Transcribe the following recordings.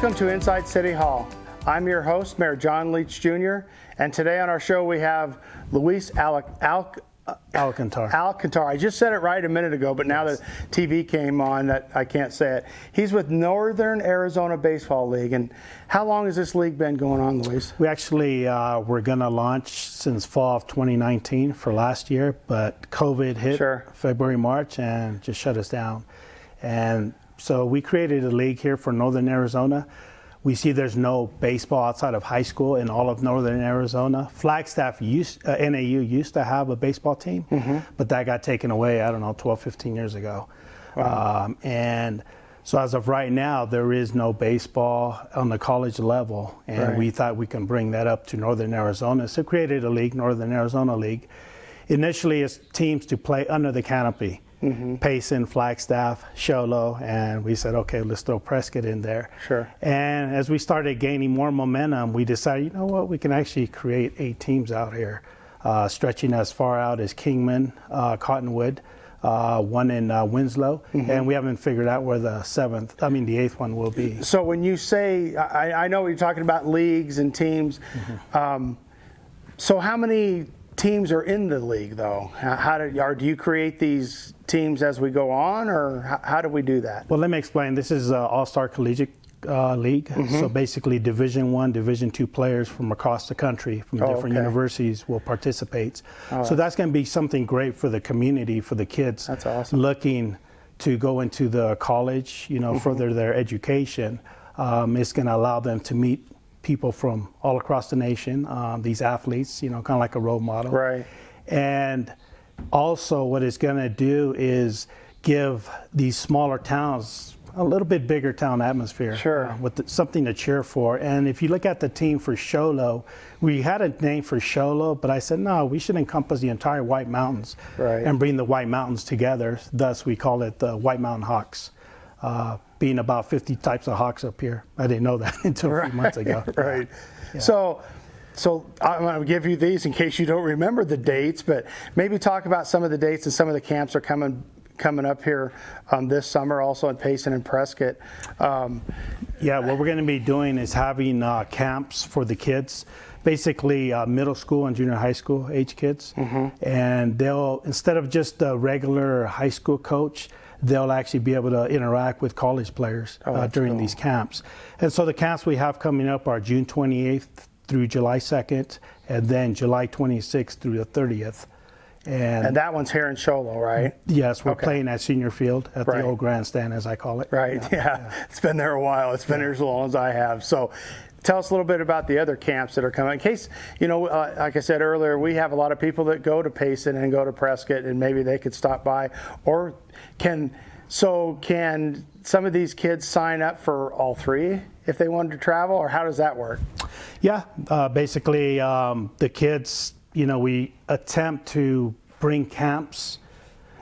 Welcome to Inside City Hall. I'm your host, Mayor John Leach Jr., and today on our show we have Luis Alcantar. I just said it right a minute ago, but now that TV came on, that I can't say it. He's with Northern Arizona Baseball League. And how long has this league been going on, Luis? We actually were going to launch since fall of 2019 for last year, but COVID hit February, March, and just shut us down. And so we created a league here for Northern Arizona. We see there's no baseball outside of high school in all of Northern Arizona. Flagstaff NAU used to have a baseball team, but that got taken away, 12, 15 years ago. Wow. And so as of right now, there is no baseball on the college level, and we thought we can bring that up to Northern Arizona. So created a league, Northern Arizona League. Initially, it's teams to play under the canopy. Payne, Flagstaff, Show Low, and we said, okay, let's throw Prescott in there. Sure. And as we started gaining more momentum, we decided, you know what, we can actually create 8 teams out here, stretching as far out as Kingman, Cottonwood, one in Winslow, and we haven't figured out where the 8th one will be. So when you say, I know you're talking about leagues and teams, so how many teams are in the league, though? Do you create these teams as we go on, or how do we do that? Well, let me explain. This is an all-star collegiate league. So basically Division I, Division II players from across the country, from different universities will participate. So that's going to be something great for the community, for the kids. That's awesome. Looking to go into the college, further their education. It's going to allow them to meet people from all across the nation, these athletes, kind of like a role model. Right. And also what it's going to do is give these smaller towns a little bit bigger town atmosphere. Sure. With something to cheer for. And if you look at the team for Show Low, we had a name for Show Low, but I said, no, we should encompass the entire White Mountains and bring the White Mountains together. Thus, we call it the White Mountain Hawks. Being about 50 types of hawks up here. I didn't know that until a few months ago. Right. Yeah. So I'm going to give you these in case you don't remember the dates, but maybe talk about some of the dates, and some of the camps are coming up here this summer, also in Payne and Prescott. What we're going to be doing is having camps for the kids, basically middle school and junior high school age kids. And they'll, instead of just a regular high school coach, they'll actually be able to interact with college players during these camps. And so the camps we have coming up are June 28th through July 2nd, and then July 26th through the 30th. And that one's here in Show Low, right? Yes, we're playing at Senior Field at the old grandstand, as I call it. Right, yeah. It's been there a while. It's been here as long as I have. So tell us a little bit about the other camps that are coming. In case, like I said earlier, we have a lot of people that go to Payne and go to Prescott, and maybe they could stop by. Or can some of these kids sign up for all 3 if they wanted to travel, or how does that work? Yeah, basically the kids, we attempt to bring camps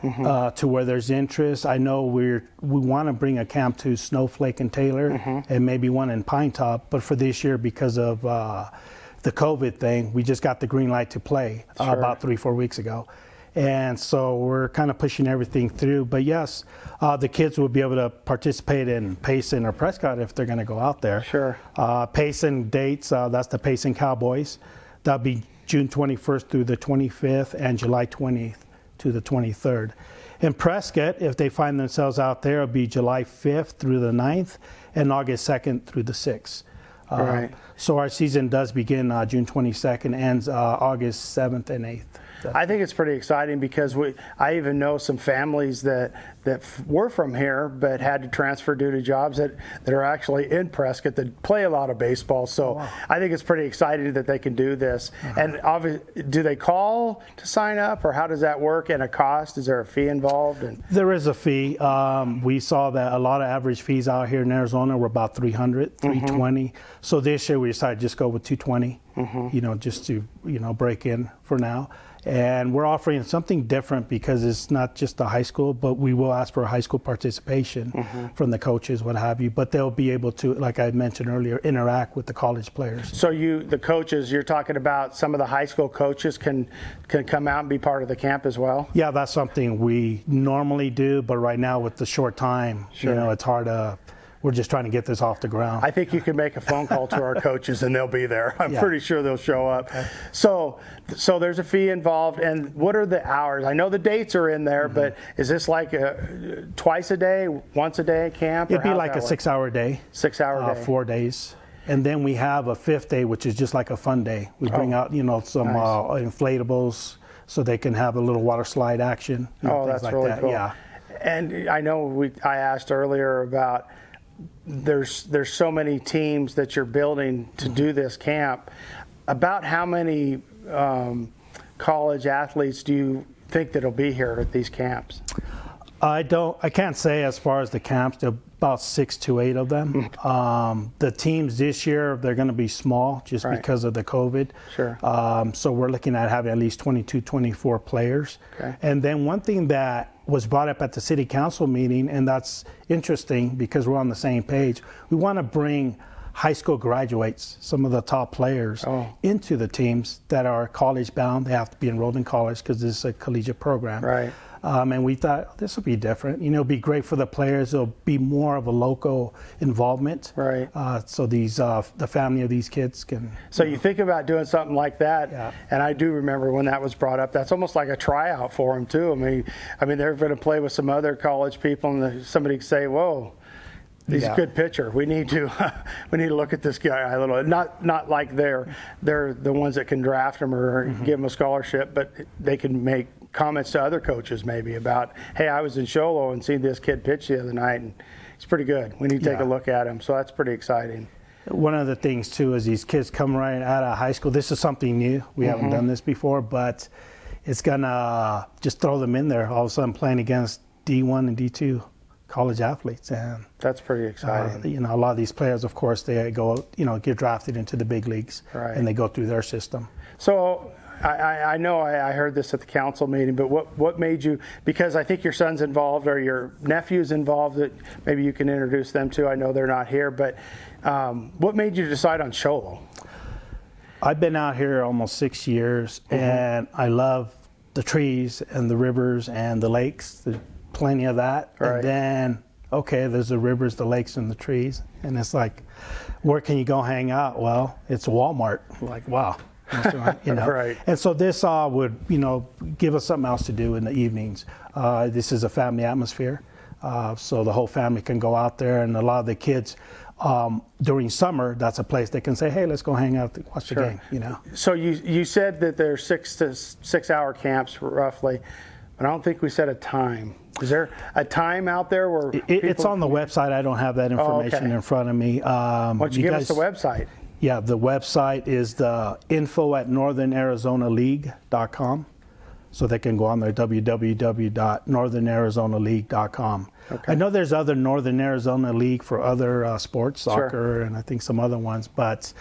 to where there's interest. I know we want to bring a camp to Snowflake and Taylor, and maybe one in Pine Top, but for this year, because of the COVID thing, we just got the green light to play about 3-4 weeks ago. And so we're kind of pushing everything through. But yes, the kids will be able to participate in Payne or Prescott if they're going to go out there. Sure. Payne dates, that's the Payne Cowboys. That'll be June 21st through the 25th and July 20th to the 23rd. In Prescott, if they find themselves out there, it'll be July 5th through the 9th and August 2nd through the 6th. Right. So our season does begin June 22nd, ends August 7th and 8th. I think it's pretty exciting because I even know some families that were from here but had to transfer due to jobs that are actually in Prescott that play a lot of baseball. So I think it's pretty exciting that they can do this. And obviously, do they call to sign up, or how does that work? And a cost? Is there a fee involved? There is a fee. We saw that a lot of average fees out here in Arizona were about $300, $320. So this year we decided to just go with $220. Just to break in for now. And we're offering something different because it's not just a high school, but we will ask for high school participation from the coaches, what have you. But they'll be able to, like I mentioned earlier, interact with the college players. So the coaches, you're talking about some of the high school coaches can come out and be part of the camp as well? Yeah, that's something we normally do, but right now with the short time, it's hard to Right. We're just trying to get this off the ground. I think you can make a phone call to our coaches and they'll be there. I'm pretty sure they'll show up. Okay. So there's a fee involved. And what are the hours? I know the dates are in there, but is this like twice a day, once a day camp? It'd be like a 6-hour day. 6-hour day. 4 days. And then we have a 5th day, which is just like a fun day. We bring out, some inflatables so they can have a little water slide action. Things That's like really that. cool. Yeah. And I know I asked earlier about there's so many teams that you're building to do this camp. About how many college athletes do you think that'll be here at these camps? I can't say as far as the camps. There are about 6 to 8 of them. The teams this year, they're going to be small just because of the COVID. Sure. So we're looking at having at least 22, 24 players. Okay. And then one thing that was brought up at the city council meeting, and that's interesting because we're on the same page, we want to bring high school graduates, some of the top players, into the teams that are college bound. They have to be enrolled in college because this is a collegiate program. Right. And we thought this will be different. It'll be great for the players. It'll be more of a local involvement. Right. So the family of these kids can. So you think about doing something like that, and I do remember when that was brought up. That's almost like a tryout for them too. I mean, they're going to play with some other college people, and somebody could say, "Whoa, he's a good pitcher. We need to look at this guy a little." Not like they're the ones that can draft him or give him a scholarship, but they can make comments to other coaches maybe about, "Hey, I was in Show Low and seen this kid pitch the other night, and he's pretty good. We need to take a look at him." So that's pretty exciting. One of the things too is these kids come right out of high school. This is something new. We haven't done this before, but it's gonna just throw them in there all of a sudden playing against D1 and D2 college athletes, and that's pretty exciting. A lot of these players, of course, they go, get drafted into the big leagues, and they go through their system. So I know I heard this at the council meeting, but what made you, because I think your son's involved or your nephew's involved, that maybe you can introduce them to. I know they're not here, but what made you decide on Show Low? I've been out here almost 6 years, and I love the trees and the rivers and the lakes. There's plenty of that. And then, there's the rivers, the lakes, and the trees. And it's like, where can you go hang out? Well, it's Walmart. Like, wow. Right. And so this would, give us something else to do in the evenings. This is a family atmosphere. So the whole family can go out there, and a lot of the kids, during summer, that's a place they can say, "Hey, let's go hang out, watch the game." So you said that there's 6 hour camps roughly, but I don't think we set a time. Is there a time out there where it's on the website? I don't have that information in front of me. Why don't you give us the website? Yeah, the website is the info@northernarizonaleague.com. So they can go on there, www.northernarizonaleague.com. I know there's other Northern Arizona League for other sports, soccer, and I think some other ones, but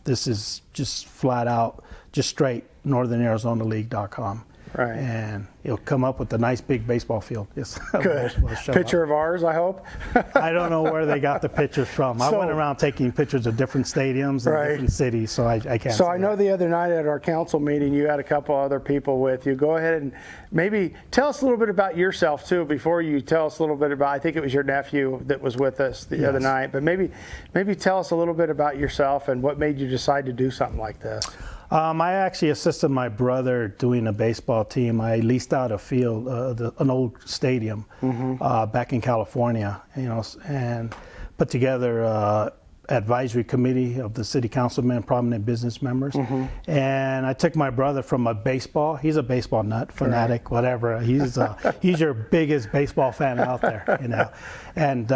this is just flat out, just straight, northernarizonaleague.com. Right. And it'll come up with a nice big baseball field. Yes. Good. Picture of ours, I hope. I don't know where they got the pictures from. I went around taking pictures of different stadiums and different cities, so I can't. So I know the other night at our council meeting, you had a couple other people with you. Go ahead and maybe tell us a little bit about yourself too before you tell us a little bit about. I think it was your nephew that was with us the other night, but maybe tell us a little bit about yourself and what made you decide to do something like this. I actually assisted my brother doing a baseball team. I leased out a field, an old stadium back in California, and put together advisory committee of the city councilmen, prominent business members. And I took my brother from he's a baseball nut, fanatic, whatever. He's your biggest baseball fan out there, And,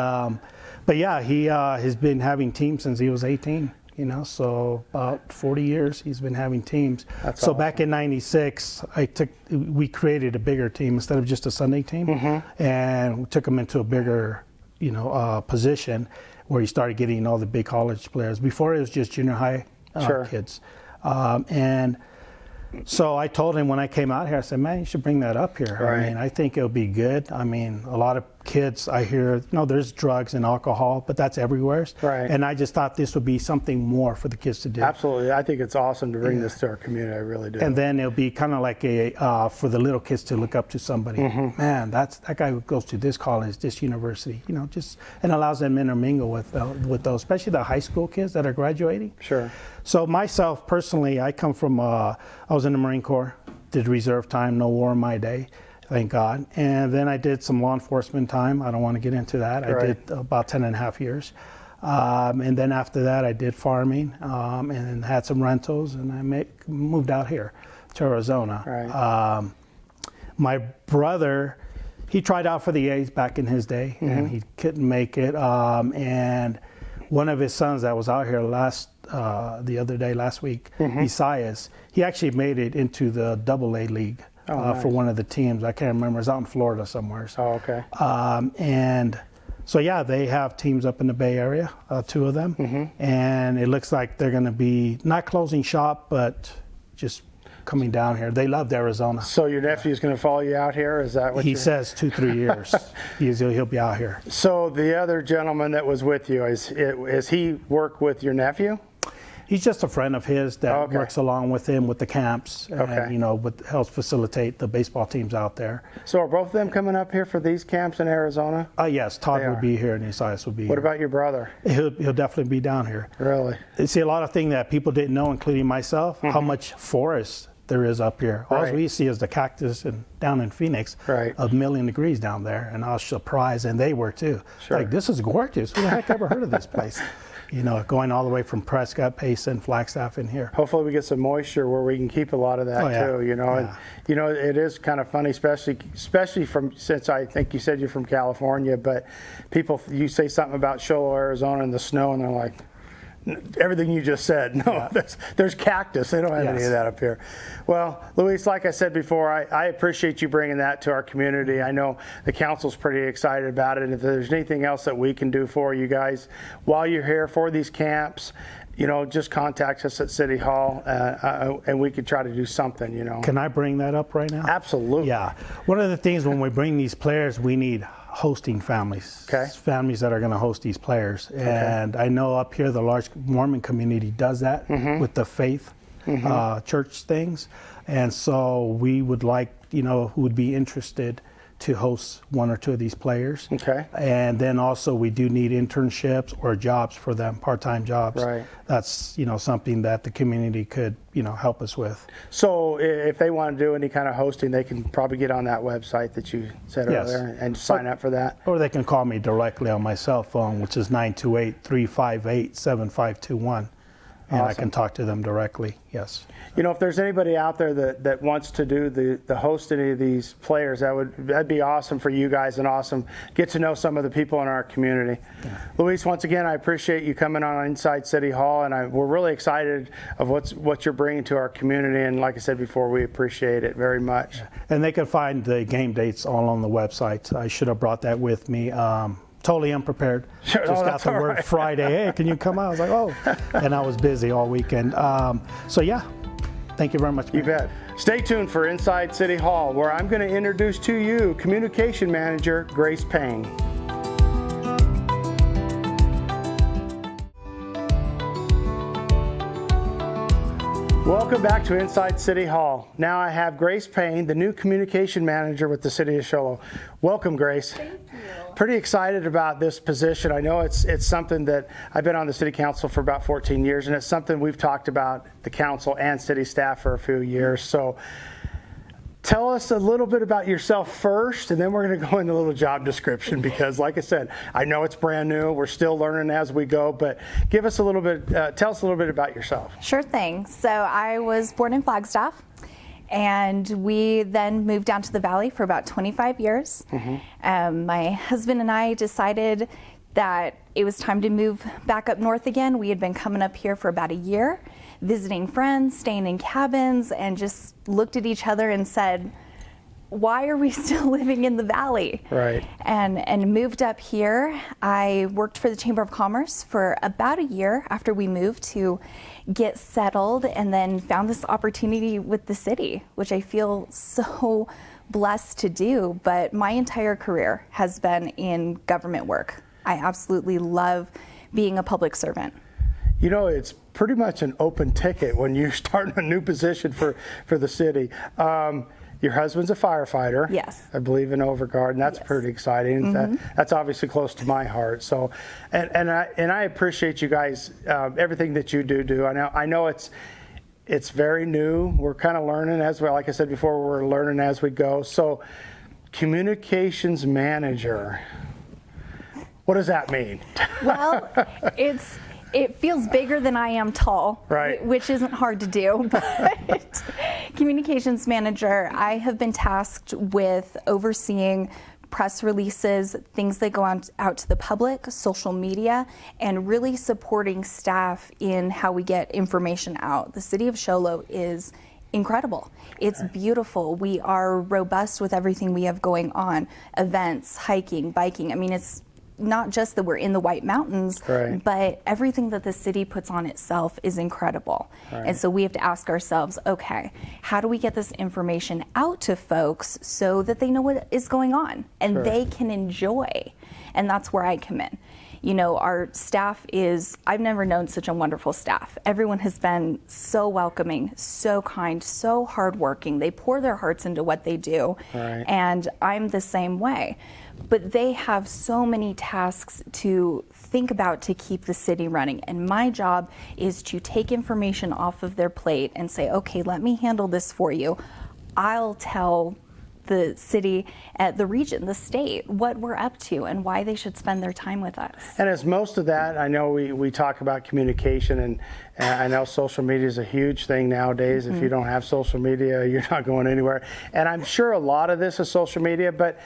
but yeah, he has been having teams since he was 18. So about 40 years he's been having teams. That's so awesome. Back in '96, we created a bigger team instead of just a Sunday team, and we took him into a bigger, position where he started getting all the big college players. Before it was just junior high kids, and so I told him when I came out here, I said, "Man, you should bring that up here. Right. I think it'll be good. A lot of kids, I hear, there's drugs and alcohol, but that's everywhere. Right. And I just thought this would be something more for the kids to do. Absolutely. I think it's awesome to bring this to our community. I really do. And then it'll be kind of like for the little kids to look up to somebody. Man, that guy who goes to this college, this university, and allows them to intermingle with those, especially the high school kids that are graduating. Sure. So myself, personally, I come from, I was in the Marine Corps, did reserve time, no war in my day. Thank God. And then I did some law enforcement time. I don't want to get into that. Right. I did about 10 and a half years. And then after that, I did farming and had some rentals, and I moved out here to Arizona. Right. My brother, he tried out for the A's back in his day, and he couldn't make it. And one of his sons that was out here the other day, last week, Isaias, he actually made it into the AA League. Nice. For one of the teams. I can't remember. It's out in Florida somewhere. Oh, okay. And so, yeah, they have teams up in the Bay Area, 2 of them. And it looks like they're going to be not closing shop, but just coming down here. They loved Arizona. So your nephew's going to follow you out here? Is that what he says 2-3 years. He'll be out here. So the other gentleman that was with you, is he work with your nephew? He's just a friend of his that works along with him with the camps and, helps facilitate the baseball teams out there. So are both of them coming up here for these camps in Arizona? Yes, Todd will be here and Isaias will be here. What about your brother? He'll definitely be down here. Really? You see, a lot of things that people didn't know, including myself, how much forest there is up here. All we see is the cactus down in Phoenix, a million degrees down there, and I was surprised, and they were too. Sure. Like, this is gorgeous. Who the heck ever heard of this place? Going all the way from Prescott, Payson, Flagstaff in here. Hopefully we get some moisture where we can keep a lot of that too, And it is kind of funny, especially since I think you said you're from California, but you say something about Shoalo, Arizona and the snow, and they're like, everything you just said. No, there's cactus. They don't have any of that up here. Well, Luis, like I said before, I appreciate you bringing that to our community. I know the council's pretty excited about it. And if there's anything else that we can do for you guys while you're here for these camps, just contact us at City Hall, and we could try to do something, Can I bring that up right now? Absolutely. Yeah. One of the things when we bring these players, we need hosting families, families that are going to host these players. And I know up here the large Mormon community does that with the faith church things. And so we would like, who would be interested to host 1 or 2 of these players. Okay. And then also we do need internships or jobs for them, part-time jobs. Right. That's, something that the community could, help us with. So if they want to do any kind of hosting, they can probably get on that website that you said earlier and sign up for that. Or they can call me directly on my cell phone, which is 928-358-7521. And I can talk to them directly, yes. If there's anybody out there that wants to do the host any of these players, that'd be awesome for you guys and awesome. Get to know some of the people in our community. Yeah. Luis, once again, I appreciate you coming on Inside City Hall, and we're really excited of what you're bringing to our community. And like I said before, we appreciate it very much. Yeah. And they can find the game dates all on the website. I should have brought that with me. Totally unprepared. Sure. Just got the word Friday. Hey, can you come out? I was like, oh. And I was busy all weekend. So yeah, thank you very much, man. You bet. Stay tuned for Inside City Hall, where I'm going to introduce to you Communication Manager Grace Payne. Welcome back to Inside City Hall. Now I have Grace Payne, the new Communication Manager with the City of Shoalo. Welcome, Grace. Thank you. Pretty excited about this position. I know it's something that I've been on the City Council for about 14 years, and it's something we've talked about, the council and city staff, for a few years. So tell us a little bit about yourself first, and then we're going to go into a little job description because, like I said, I know it's brand new. We're still learning as we go, but give us a little bit, tell us a little bit about yourself. Sure thing. So I was born in Flagstaff, and we then moved down to the Valley for about 25 years. My husband and I decided that it was time to move back up north again. We had been coming up here for about a year, visiting friends, staying in cabins, and just looked at each other and said, why are we still living in the Valley? Right. And moved up here. I worked for the Chamber of Commerce for about a year after we moved to get settled, and then found this opportunity with the city, which I feel so blessed to do, but my entire career has been in government work. I absolutely love being a public servant. You know, it's pretty much an open ticket when you start a new position for the city. Your husband's a firefighter. Yes. I believe in Overguard, and that's Yes. pretty exciting. That's obviously close to my heart. So, and I appreciate you guys, everything that you do. I know it's very new. We're kind of learning as well. Like I said before, we're learning as we go. So, communications manager. What does that mean? Well, it feels bigger than I am tall, right, which isn't hard to do. But communications manager, I have been tasked with overseeing press releases, things that go out to the public, social media, and really supporting staff in how we get information out. The city of Show Low is incredible. It's beautiful. We are robust with everything we have going on. Events, hiking, biking. I mean, it's not just that we're in the White Mountains, right, but everything that the city puts on itself is incredible. Right. And so we have to ask ourselves, okay, how do we get this information out to folks so that they know what is going on and sure, they can enjoy? And that's where I come in. You know, our staff I've never known such a wonderful staff. Everyone has been so welcoming, so kind, so hardworking. They pour their hearts into what they do. Right. And I'm the same way. But they have so many tasks to think about to keep the city running. And my job is to take information off of their plate and say, okay, let me handle this for you. I'll tell the city, the region, the state, what we're up to and why they should spend their time with us. And as most of that, I know we talk about communication, and I know social media is a huge thing nowadays. If you don't have social media, you're not going anywhere. And I'm sure a lot of this is social media, but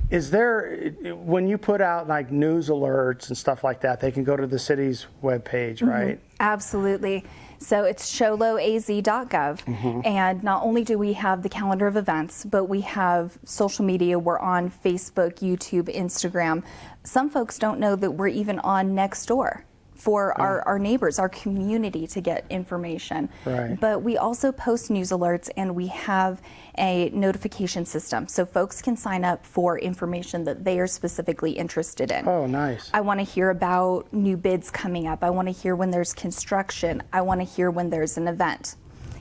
is there, when you put out like news alerts and stuff like that, they can go to the city's webpage, right? Absolutely. So it's showlowaz.gov. And not only do we have the calendar of events, but we have social media. We're on Facebook, YouTube, Instagram. Some folks don't know that we're even on Nextdoor for our neighbors, our community, to get information. Right. But we also post news alerts, and we have a notification system so folks can sign up for information that they are specifically interested in. Oh, nice. I want to hear about new bids coming up. I want to hear when there's construction. I want to hear when there's an event.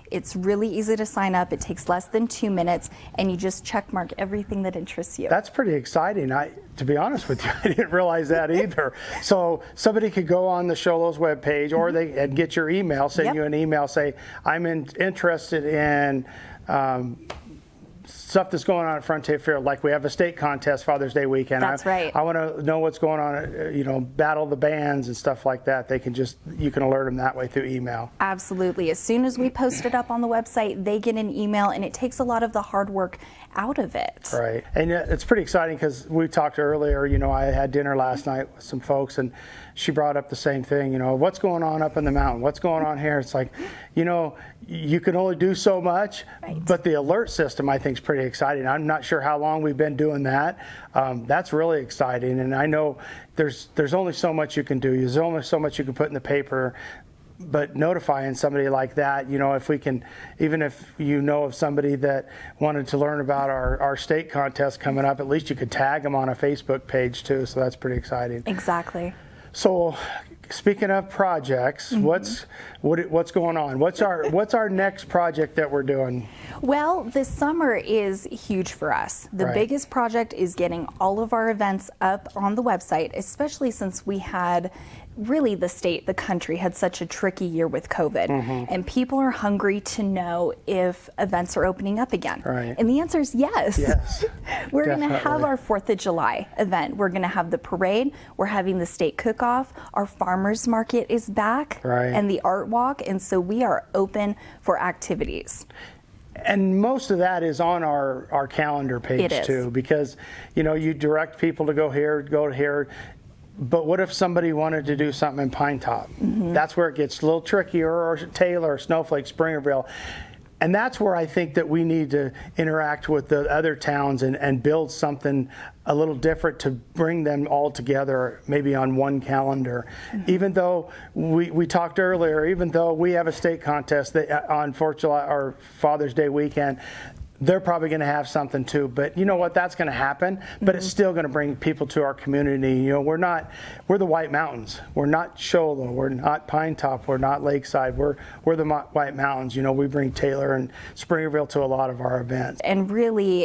It's really easy to sign up. It takes less than 2 minutes, and you just check mark everything that interests you. That's pretty exciting. To be honest with you, I didn't realize that either. So somebody could go on the Show Low's webpage, or they get your email, send you an email, say, I'm interested in stuff that's going on at Frontier Field. Like we have a state contest Father's Day weekend. That's right. I want to know what's going on, battle of the bands and stuff like that. You can alert them that way through email. Absolutely. As soon as we post it up on the website, they get an email, and it takes a lot of the hard work out of it. Right. And it's pretty exciting because we talked earlier, I had dinner last night with some folks, and she brought up the same thing, what's going on up in the mountain? What's going on here? It's like, you can only do so much, right, but the alert system, I think, is pretty exciting. I'm not sure how long we've been doing that. That's really exciting. And I know there's only so much you can do. There's only so much you can put in the paper. But notifying somebody like that, if we can, even if of somebody that wanted to learn about our state contest coming up, at least you could tag them on a Facebook page too. So that's pretty exciting. Exactly. So, speaking of projects, what's going on? What's our next project that we're doing? Well, this summer is huge for us. The biggest project is getting all of our events up on the website, especially since we had really the country had such a tricky year with COVID, and people are hungry to know if events are opening up again. Right. And the answer is yes. Yes. We're going to have our 4th of July event. We're going to have the parade. We're having the state cook-off. Our farmers market is back, and the art walk, and so we are open for activities. And most of that is on our calendar page too, because you direct people to go here. But what if somebody wanted to do something in Pine Top? That's where it gets a little trickier, or Taylor, Snowflake, Springerville. And that's where I think that we need to interact with the other towns and build something a little different to bring them all together, maybe on one calendar. Even though we talked earlier, even though we have a state contest on 4th of July or Father's Day weekend, they're probably going to have something too. But you know what? That's going to happen. But it's still going to bring people to our community. You know, we're the White Mountains. We're not Show Low. We're not Pine Top. We're not Lakeside. We're the White Mountains. You know, we bring Taylor and Springerville to a lot of our events. And really,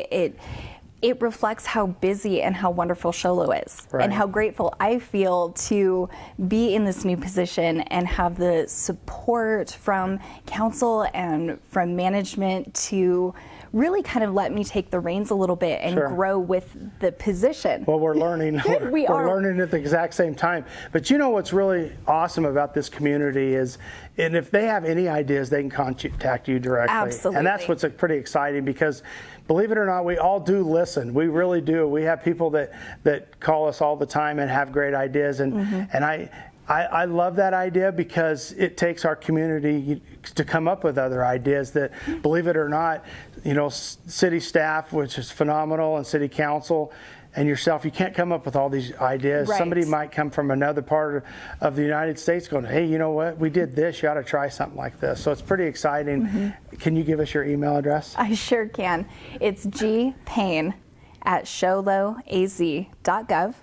it reflects how busy and how wonderful Show Low is, Right. and how grateful I feel to be in this new position and have the support from council and from management to really kind of let me take the reins a little bit and Sure. grow with the position. Well, we're learning. We are. We're learning at the exact same time. But you know what's really awesome about this community is, and if they have any ideas, they can contact you directly. Absolutely. And that's what's pretty exciting because, believe it or not, we all do listen. We really do. We have people that call us all the time and have great ideas. And I love that idea because it takes our community to come up with other ideas that, believe it or not, you know, city staff, which is phenomenal, and city council, and yourself, you can't come up with all these ideas. Right. Somebody might come from another part of the United States going, hey, you know what, we did this, you ought to try something like this. So it's pretty exciting. Can you give us your email address? I sure can. It's gpayne@showlowaz.gov.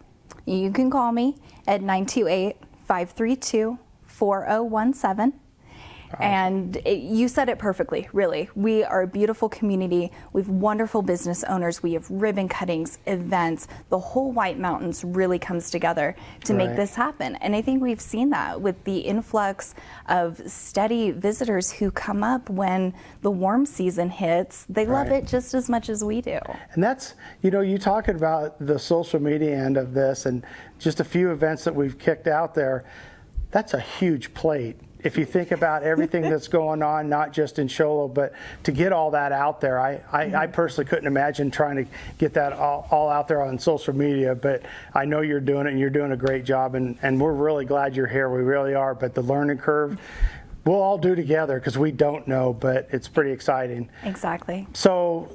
You can call me at 928-532-4017. And you said it perfectly, really. We are a beautiful community. We have wonderful business owners. We have ribbon cuttings, events. The whole White Mountains really comes together to make Right. this happen. And I think we've seen that with the influx of steady visitors who come up when the warm season hits. They love Right. it just as much as we do. And that's, you know, you talking about the social media end of this and just a few events that we've kicked out there, that's a huge plate. If you think about everything that's going on, not just in Show Low, but to get all that out there, I personally couldn't imagine trying to get that all out there on social media, but I know you're doing it and you're doing a great job, and we're really glad you're here. We really are, but the learning curve, we'll all do together because we don't know, but it's pretty exciting. Exactly. So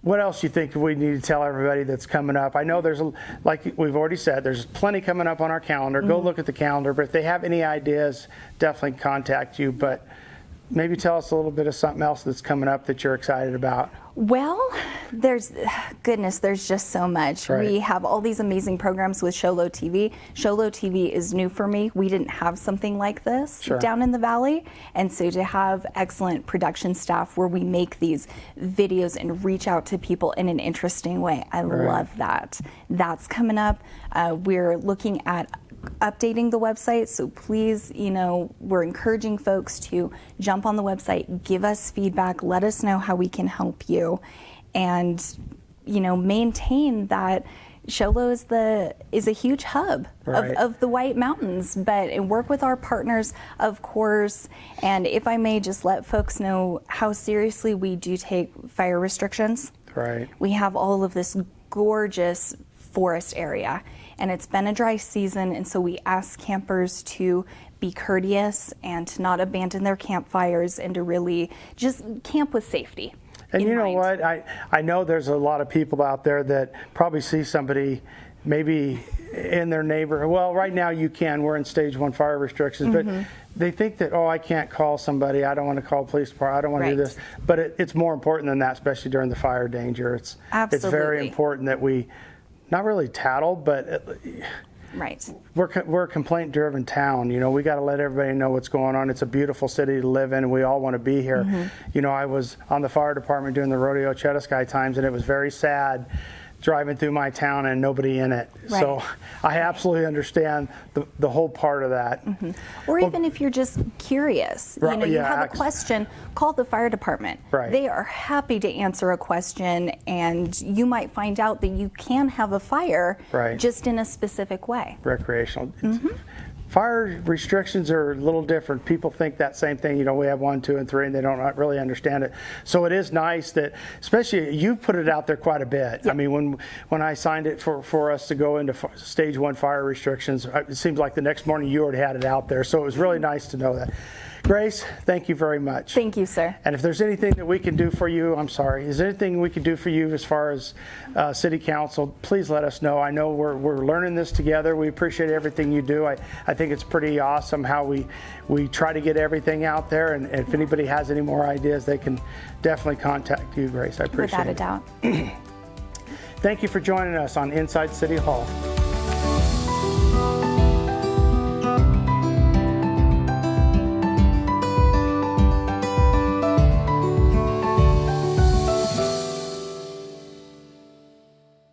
what else do you think we need to tell everybody that's coming up? I know there's, like we've already said, there's plenty coming up on our calendar. Go look at the calendar, but if they have any ideas, definitely contact you. But maybe tell us a little bit of something else that's coming up that you're excited about. Well, there's just so much. Right. We have all these amazing programs with Show Low TV. Show Low TV is new for me. We didn't have something like this Sure. down in the valley. And so to have excellent production staff where we make these videos and reach out to people in an interesting way, I love that. That's coming up. We're looking at updating the website, so please, you know, we're encouraging folks to jump on the website, give us feedback, let us know how we can help you, and, you know, maintain that Show Low is a huge hub Right. of the White Mountains, and work with our partners, of course. And if I may just let folks know how seriously we do take fire restrictions. Right. We have all of this gorgeous forest area, and it's been a dry season, and so we ask campers to be courteous and to not abandon their campfires and to really just camp with safety. And in you know mind. what? I know there's a lot of people out there that probably see somebody maybe in their neighborhood. Well, right now you can. We're in stage 1 fire restrictions, but they think that, oh, I can't call somebody. I don't want to call police department. I don't want to do Right. this. But it's more important than that, especially during the fire danger. It's very Absolutely. important that we not really tattle, but Right. we're a complaint-driven town. You know, we got to let everybody know what's going on. It's a beautiful city to live in, and we all want to be here. You know, I was on the fire department doing the Rodeo Chetasky times, and it was very sad driving through my town and nobody in it. Right. So I absolutely understand the whole part of that. Or even if you're just curious, you Right, know, you yeah, have a question, call the fire department. Right. They are happy to answer a question, and you might find out that you can have a fire Right. just in a specific way. Recreational. Fire restrictions are a little different. People think that same thing. You know, we have 1, 2, and 3, and they don't really understand it. So it is nice that, especially you put it out there quite a bit. Yeah. I mean, when I signed it for us to go into stage 1 fire restrictions, it seems like the next morning you already had it out there. So it was really nice to know that. Grace, thank you very much. Thank you, sir. And if there's anything that we can do for you, I'm sorry, is there anything we can do for you as far as City Council, please let us know. I know we're learning this together. We appreciate everything you do. I think it's pretty awesome how we try to get everything out there. And if anybody has any more ideas, they can definitely contact you, Grace. I appreciate it. Without a doubt. Thank you for joining us on Inside City Hall.